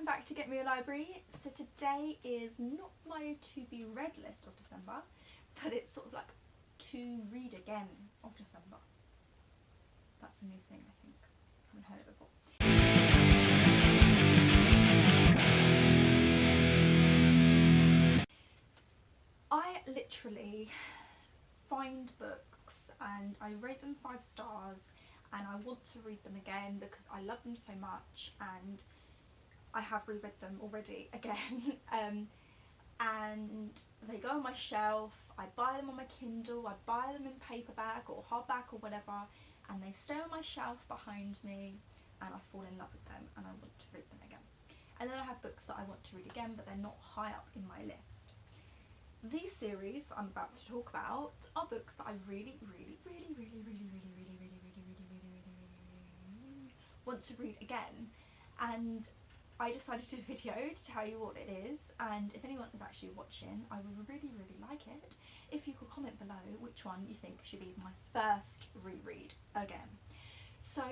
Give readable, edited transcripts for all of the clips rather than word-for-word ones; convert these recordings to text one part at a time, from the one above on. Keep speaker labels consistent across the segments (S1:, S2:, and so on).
S1: back to Get Me a Library. So today is not my to be read list of December, but it's sort of like to read again of December. That's a new thing, I think. I haven't heard it before. I literally find books and I rate them 5 stars and I want to read them again because I love them so much, and I have reread them already again. And they go on my shelf, I buy them on my Kindle, I buy them in paperback or hardback or whatever, and they stay on my shelf behind me and I fall in love with them and I want to read them again. And then I have books that I want to read again but they're not high up in my list. These series I'm about to talk about are books that I really want to read again, and I decided to do a video to tell you what it is, and if anyone is actually watching, I would really like it if you could comment below which one you think should be my first reread again. So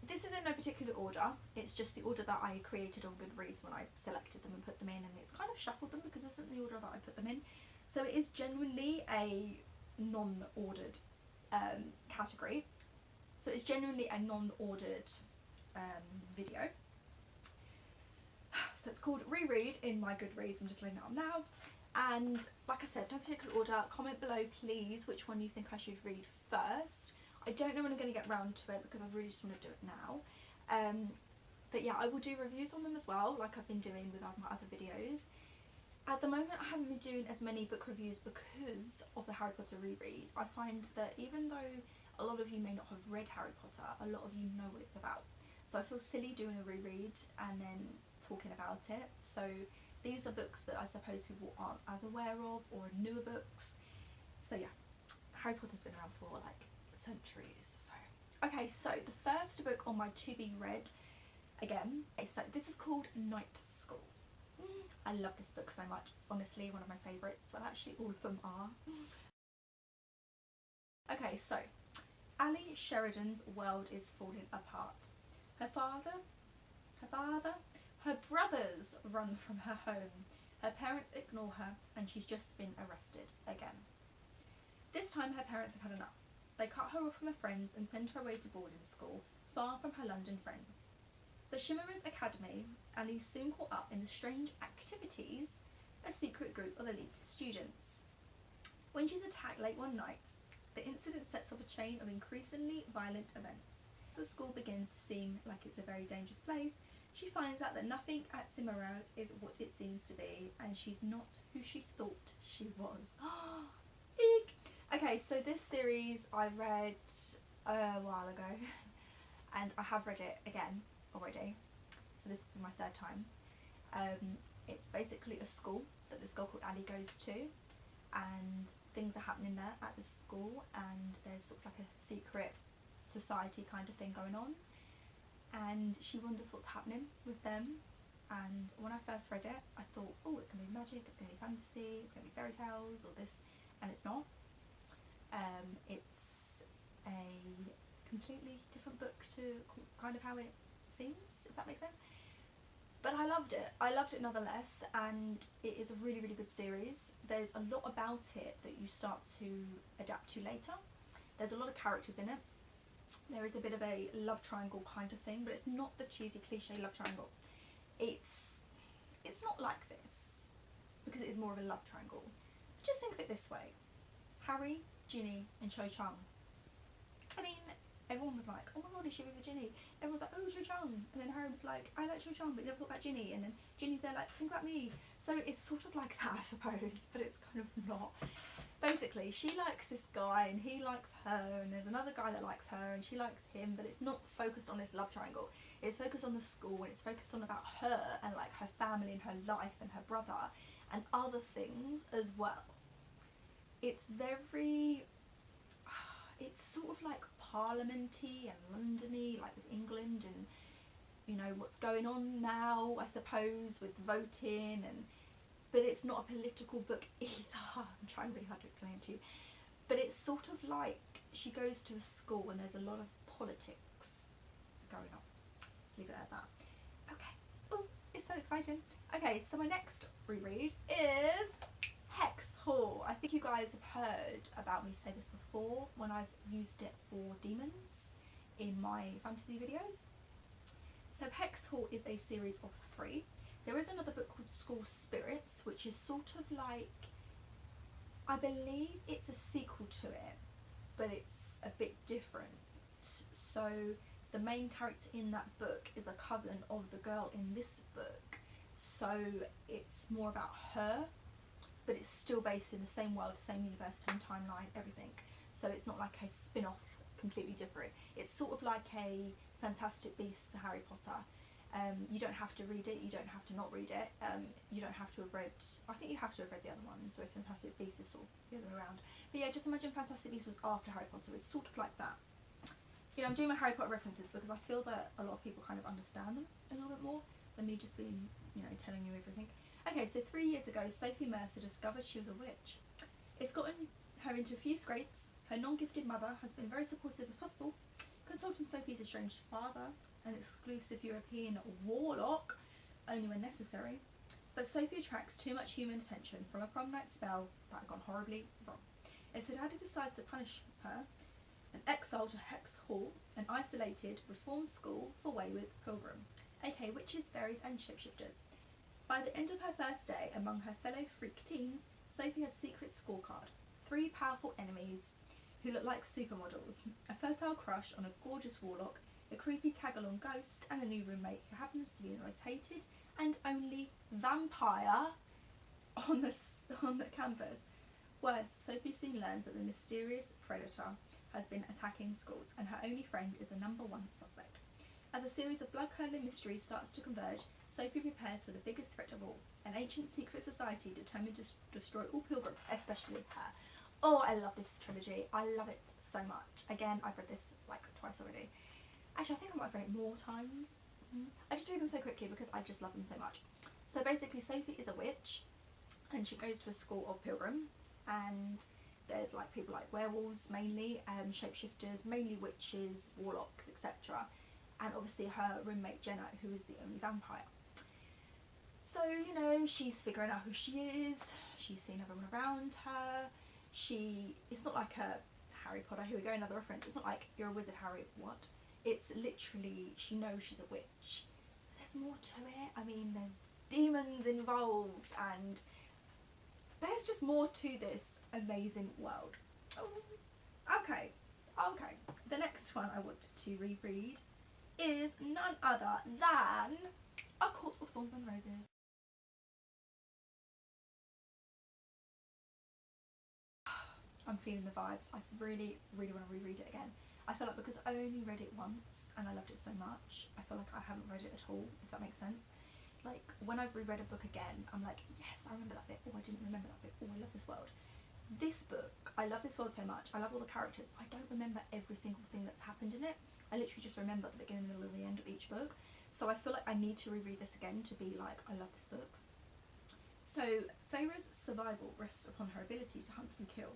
S1: this is in no particular order, it's just the order that I created on Goodreads when I selected them and put them in, and it's kind of shuffled them because this isn't the order that I put them in. So it is genuinely a non-ordered category. So it's genuinely a non-ordered video. So it's called Reread in my Goodreads. I'm just loading it up now. And like I said, no particular order. Comment below please which one you think I should read first. I don't know when I'm going to get round to it because I really just want to do it now. But yeah, I will do reviews on them as well, like I've been doing with my other videos. At the moment I haven't been doing as many book reviews because of the Harry Potter reread. I find that even though a lot of you may not have read Harry Potter, a lot of you know what it's about. So I feel silly doing a reread and then talking about it. So these are books that I suppose people aren't as aware of, or newer books. So yeah, Harry Potter's been around for like centuries. So okay, so the first book on my to be read again, okay, so this is called Night School. I love this book so much. It's honestly one of my favourites. Well, actually all of them are. Okay, so Anima Sheridan's world is falling apart. Her brothers run from her home. Her parents ignore her and she's just been arrested again. This time her parents have had enough. They cut her off from her friends and send her away to boarding school, far from her London friends. The Shimmerers Academy, Ali's soon caught up in the strange activities a secret group of elite students. When she's attacked late one night, the incident sets off a chain of increasingly violent events. As the school begins to seem like it's a very dangerous place, she finds out that nothing at Shimmerers is what it seems to be, and she's not who she thought she was. Eek! Okay, so this series I read a while ago, and I have read it again already, so this will be my 3rd time. It's basically a school that this girl called Ali goes to, and things are happening there at the school, and there's sort of like a secret society kind of thing going on, and she wonders what's happening with them. And when I first read it I thought, oh, it's going to be magic, it's going to be fantasy, it's going to be fairy tales or this, and it's not. It's a completely different book to kind of how it seems, if that makes sense. But I loved it nonetheless, and it is a really good series. There's a lot about it that you start to adapt to later. There's a lot of characters in it. There is a bit of a love triangle kind of thing, but it's not the cheesy cliche love triangle. It's not like this because it is more of a love triangle. Just think of it this way: Harry, Ginny and Cho Chang. I mean, everyone was like, oh my god, is she with Ginny? Everyone was like, oh, Cho Chang. And then Harry was like, I like Cho Chang, but never thought about Ginny. And then Ginny's there like, think about me. So it's sort of like that, I suppose, but it's kind of not. Basically, she likes this guy and he likes her, and there's another guy that likes her and she likes him, but it's not focused on this love triangle. It's focused on the school, and it's focused on about her and like her family and her life and her brother and other things as well. It's very, it's sort of like parliamenty and London-y, like with England and, you know, what's going on now, I suppose, with voting, and but it's not a political book either. I'm trying really hard to explain it to you. But it's sort of like she goes to a school and there's a lot of politics going on. Let's leave it at that. Okay. Oh, it's so exciting. exciting. Okay, so my next reread is Hex Hall. I think you guys have heard about me say this before when I've used it for demons in my fantasy videos. So Hex Hall is a series of 3. There is another book called School Spirits, which is sort of like, I believe it's a sequel to it, but it's a bit different. So the main character in that book is a cousin of the girl in this book, so it's more about her, but it's still based in the same world, same universe, same timeline, everything. So it's not like a spin-off completely different. It's sort of like a Fantastic Beasts to Harry Potter. You don't have to read it, you don't have to not read it, you don't have to have read, I think you have to have read the other ones, whereas Fantastic Beasts is sort of the other way around. But yeah, just imagine Fantastic Beasts was after Harry Potter. It's sort of like that. You know, I'm doing my Harry Potter references because I feel that a lot of people kind of understand them a little bit more than me just being, you know, telling you everything. Okay, so 3 years ago, Sophie Mercer discovered she was a witch. It's gotten her into a few scrapes. Her non-gifted mother has been very supportive as possible, consulting Sophie's estranged father, an exclusive European warlock, only when necessary. But Sophie attracts too much human attention from a prom night spell that had gone horribly wrong. As her daddy decides to punish her, an exile to Hex Hall, an isolated reform school for wayward pilgrim, aka witches, fairies and shapeshifters. By the end of her first day among her fellow freak teens, Sophie has a secret scorecard, 3 powerful enemies who look like supermodels, a fertile crush on a gorgeous warlock, a creepy tag-along ghost, and a new roommate who happens to be the most hated and only vampire on the campus. Worse, Sophie soon learns that the mysterious predator has been attacking schools, and her only friend is the #1 suspect. As a series of blood-curdling mysteries starts to converge, Sophie prepares for the biggest threat of all, an ancient secret society determined to destroy all pilgrims, especially her. Oh, I love this trilogy. I love it so much. Again, I've read this like twice already. Actually, I think I might have read it more times. I just read them so quickly because I just love them so much. So basically, Sophie is a witch, and she goes to a school of pilgrim, and there's like people like werewolves mainly, shapeshifters, mainly witches, warlocks, etc. And obviously her roommate Jenna, who is the only vampire. So, you know, she's figuring out who she is, she's seen everyone around her, it's not like a Harry Potter, here we go, another reference, it's not like you're a wizard, Harry, what? It's literally, she knows she's a witch. But there's more to it. I mean, there's demons involved, and there's just more to this amazing world. Oh, okay. The next one I want to reread is none other than A Court of Thorns and Roses. I'm feeling the vibes. I really want to reread it again. I feel like because I only read it once and I loved it so much, I feel like I haven't read it at all, if that makes sense. Like, when I've reread a book again, I'm like, yes, I remember that bit. Oh, I didn't remember that bit. Oh, I love this world. This book, I love this world so much. I love all the characters, but I don't remember every single thing that's happened in it. I literally just remember the beginning, the middle, and the end of each book. So I feel like I need to reread this again to be like, I love this book. So, Feyre's survival rests upon her ability to hunt and kill.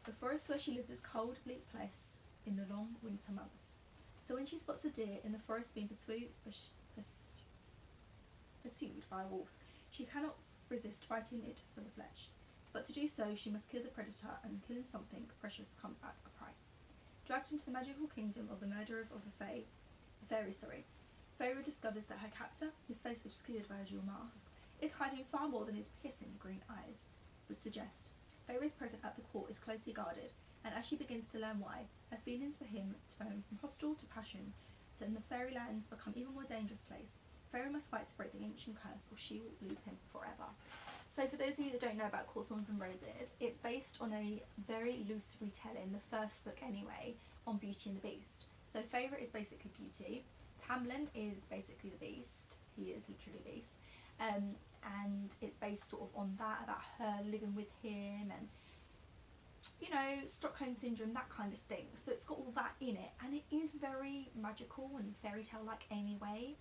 S1: The forest where she lives is cold, bleak place in the long winter months. So when she spots a deer in the forest being pursued by a wolf, she cannot resist fighting it for the flesh. But to do so, she must kill the predator, and killing something precious comes at a price. Dragged into the magical kingdom of the murderer of the fairy, Feyre discovers that her captor, his face obscured by a jewel mask, is hiding far more than his piercing green eyes would suggest. Feyre's presence at the court is closely guarded, and as she begins to learn why, her feelings for him turn from hostile to passion, and the fairylands become even more dangerous place. Feyre must fight to break the ancient curse, or she will lose him forever. So for those of you that don't know about Court of Thorns and Roses, it's based on a very loose retelling, the first book anyway, on Beauty and the Beast. So Feyre is basically Beauty, Tamlin is basically the Beast, he is literally Beast, and it's based sort of on that, about her living with him and, you know, Stockholm Syndrome, that kind of thing. So it's got all that in it, and it is very magical and fairy tale like anyway.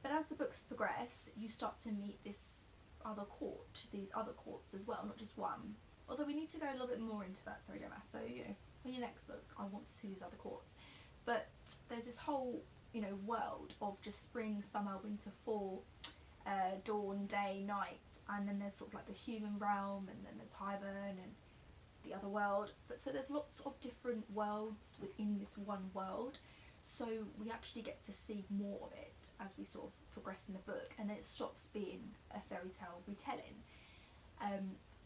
S1: But as the books progress, you start to meet these other courts as well, not just one. Although we need to go a little bit more into that, sorry Gemma. So, you know, for your next books, I want to see these other courts. But there's this whole, you know, world of just spring, summer, winter, fall, dawn, day, night, and then there's sort of like the human realm, and then there's Highburn and the other world. But so there's lots of different worlds within this one world, so we actually get to see more of it as we sort of progress in the book, and then it stops being a fairy tale retelling.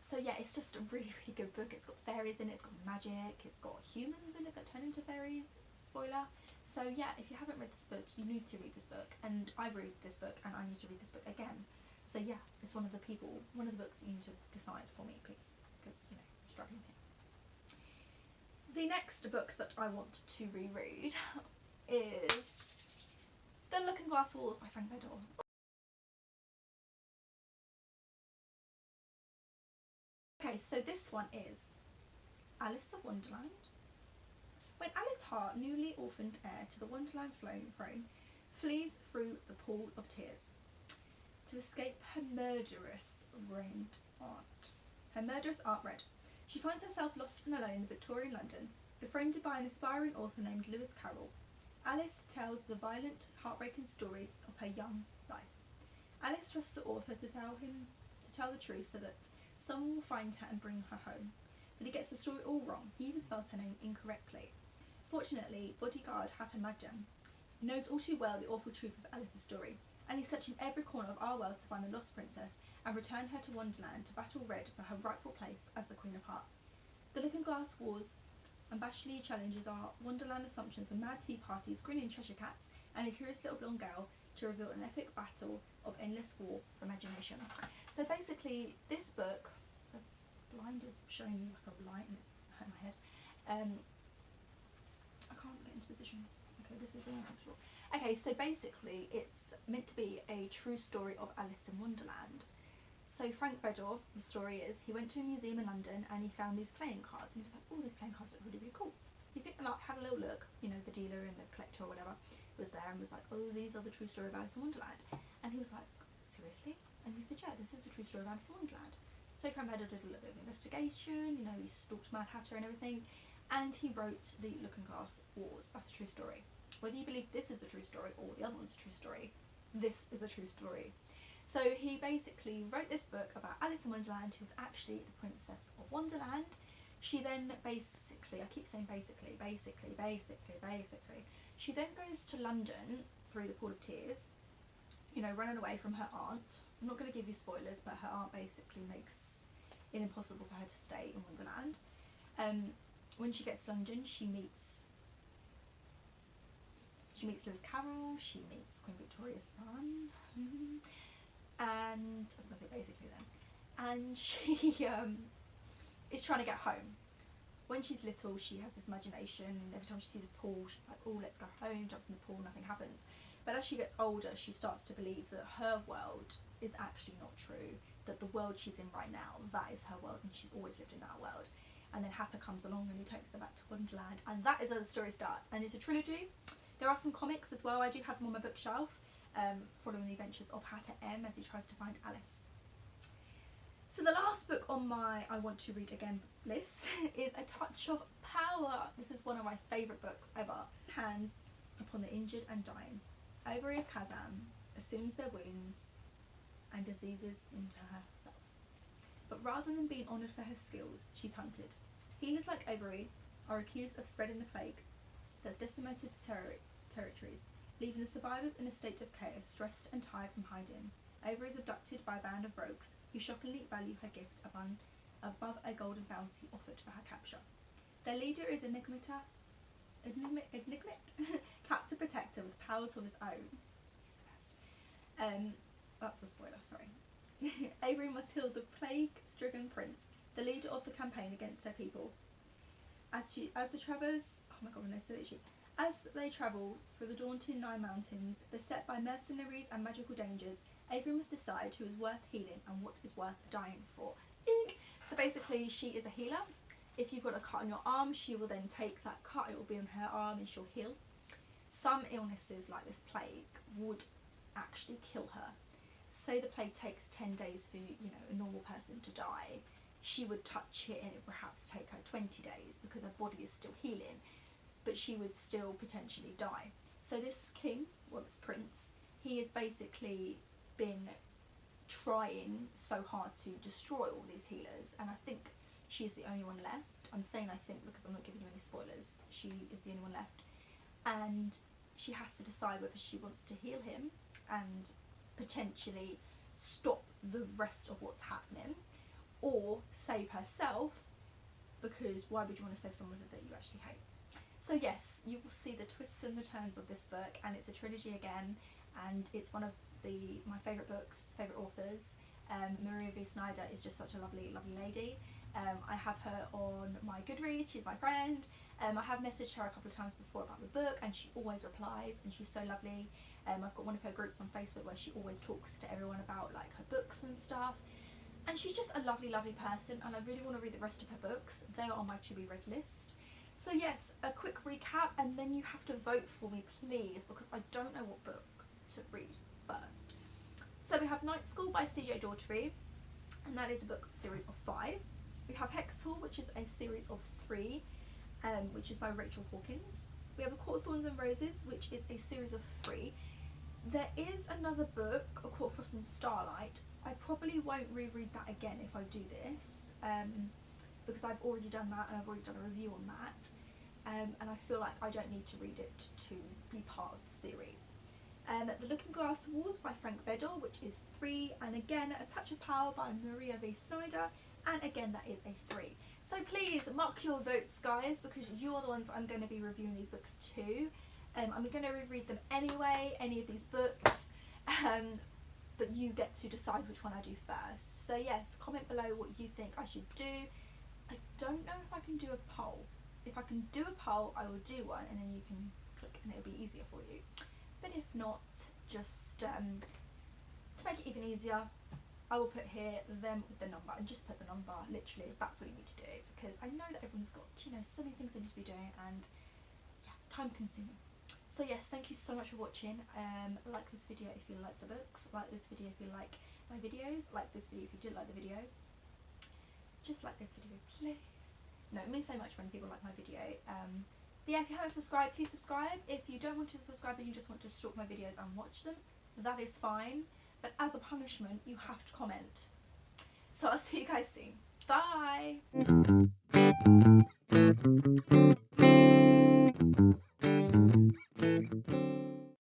S1: So yeah, it's just a really, really good book. It's got fairies in it, it's got magic, it's got humans in it that turn into fairies, spoiler. So yeah, if you haven't read this book, you need to read this book, and I've read this book and I need to read this book again. So yeah, it's one of the books you need to decide for me, please, because, you know, I'm struggling here. The next book that I want to reread is The Looking-Glass Walls by Frank Bedore. Okay, so this one is Alice of Wonderland. When Alice Hart, newly orphaned heir to the Wonderland throne, flees through the Pool of Tears to escape her murderous aunt Red, she finds herself lost and alone in Victorian London, befriended by an aspiring author named Lewis Carroll. Alice tells the violent, heartbreaking story of her young life. Alice trusts the author to tell the truth so that someone will find her and bring her home. But he gets the story all wrong. He even spells her name incorrectly. Fortunately, bodyguard Hatter Madjam knows all too well the awful truth of Alice's story, and he's searching every corner of our world to find the lost princess and return her to Wonderland to battle Red for her rightful place as the Queen of Hearts. The Looking-Glass Wars unabashedly challenges our Wonderland assumptions with mad tea parties, grinning Cheshire cats, and a curious little blonde girl to reveal an epic battle of endless war for imagination. So basically, this book, the blind is showing you like a light and it's hurting my head. I can't get into position. Okay, this is really uncomfortable. Okay, so basically it's meant to be a true story of Alice in Wonderland. So Frank Bedore, the story is, he went to a museum in London and he found these playing cards and he was like, oh, these playing cards look really, really cool. He picked them up, had a little look, you know, the dealer and the collector or whatever was there and was like, oh, these are the true story of Alice in Wonderland. And he was like, seriously? And he said, yeah, this is the true story of Alice in Wonderland. So Frank Bedore did a little bit of investigation, you know, he stalked Mad Hatter and everything, and he wrote The Looking-Glass Wars. That's a true story. Whether you believe this is a true story or the other one's a true story, this is a true story. So he basically wrote this book about Alice in Wonderland, who was actually the Princess of Wonderland. She then basically, I keep saying basically, she then goes to London through the Pool of Tears, you know, running away from her aunt. I'm not going to give you spoilers, but her aunt basically makes it impossible for her to stay in Wonderland. When she gets to London, she meets Lewis Carroll, she meets Queen Victoria's son, and I was going to say basically then, and she is trying to get home. When she's little, she has this imagination, and every time she sees a pool, she's like, oh, let's go home, jumps in the pool, nothing happens. But as she gets older, she starts to believe that her world is actually not true, that the world she's in right now, that is her world, and she's always lived in that world. And then Hatter comes along and he takes her back to Wonderland, and that is where the story starts. And it's a trilogy. There are some comics as well. I do have them on my bookshelf, following the adventures of Hatter M as he tries to find Alice. So the last book on my I want to read again list is A Touch of Power. This is one of my favourite books ever. Hands upon the injured and dying. Ivory of Kazan assumes their wounds and diseases into herself. But rather than being honoured for her skills, she's hunted. Healers like Ivory are accused of spreading the plague that's decimated the territories, leaving the survivors in a state of chaos, stressed and tired from hiding. Ivory is abducted by a band of rogues who shockingly value her gift above a golden bounty offered for her capture. Their leader is Enigmit, captive protector with powers of his own. He's the best. That's a spoiler, sorry. Avery must heal the plague-stricken prince, the leader of the campaign against her people. As they travel through the daunting Nine Mountains, beset by mercenaries and magical dangers, Avery must decide who is worth healing and what is worth dying for. Eek. So basically, she is a healer. If you've got a cut on your arm, she will then take that cut, it will be on her arm and she'll heal. Some illnesses like this plague would actually kill her. Say the plague takes 10 days for, you know, a normal person to die, she would touch it and it would perhaps take her 20 days because her body is still healing, but she would still potentially die. So this king, well, this prince, he has basically been trying so hard to destroy all these healers, and I think she is the only one left. I'm saying I think because I'm not giving you any spoilers. She is the only one left, and she has to decide whether she wants to heal him and potentially stop the rest of what's happening, or save herself, because why would you want to save someone that you actually hate? So yes, you will see the twists and the turns of this book, and it's a trilogy again, and it's one of my favourite books, favourite authors. Maria V. Snyder is just such a lovely, lovely lady. I have her on my Goodreads, she's my friend. I have messaged her a couple of times before about the book, and she always replies, and she's so lovely. I've got one of her groups on Facebook where she always talks to everyone about like her books and stuff, and she's just a lovely, lovely person, and I really want to read the rest of her books. They are on my to be read list. So yes, a quick recap, and then you have to vote for me please, because I don't know what book to read first. So we have Night School by CJ Daughtry, and that is a book series of 5. We have Hex Hall, which is a series of 3, which is by Rachel Hawkins. We have A Court of Thorns and Roses, which is a series of 3. There is another book, A Court of Frost and Starlight. I probably won't reread that again if I do this, because I've already done that, and I've already done a review on that, and I feel like I don't need to read it to be part of the series. The Looking Glass Walls by Frank Bedell, which is 3, and again A Touch of Power by Maria V. Snyder, and again that is a 3. So please mark your votes guys, because you're the ones I'm going to be reviewing these books to. I'm going to reread them anyway, any of these books, but you get to decide which one I do first. So yes, comment below what you think I should do. I don't know if I can do a poll. If I can do a poll, I will do one, and then you can click and it'll be easier for you. But if not, just to make it even easier, I will put here them with the number, and just put the number literally if that's what you need to do, because I know that everyone's got, you know, so many things they need to be doing, and yeah, time consuming. So yes, thank you so much for watching. Like this video if you like the books, like this video if you like my videos, like this video if you didn't like the video. Just like this video please. No, it means so much when people like my video. But yeah, if you haven't subscribed, please subscribe. If you don't want to subscribe and you just want to stalk my videos and watch them, that is fine. But as a punishment, you have to comment. So I'll see you guys soon. Bye!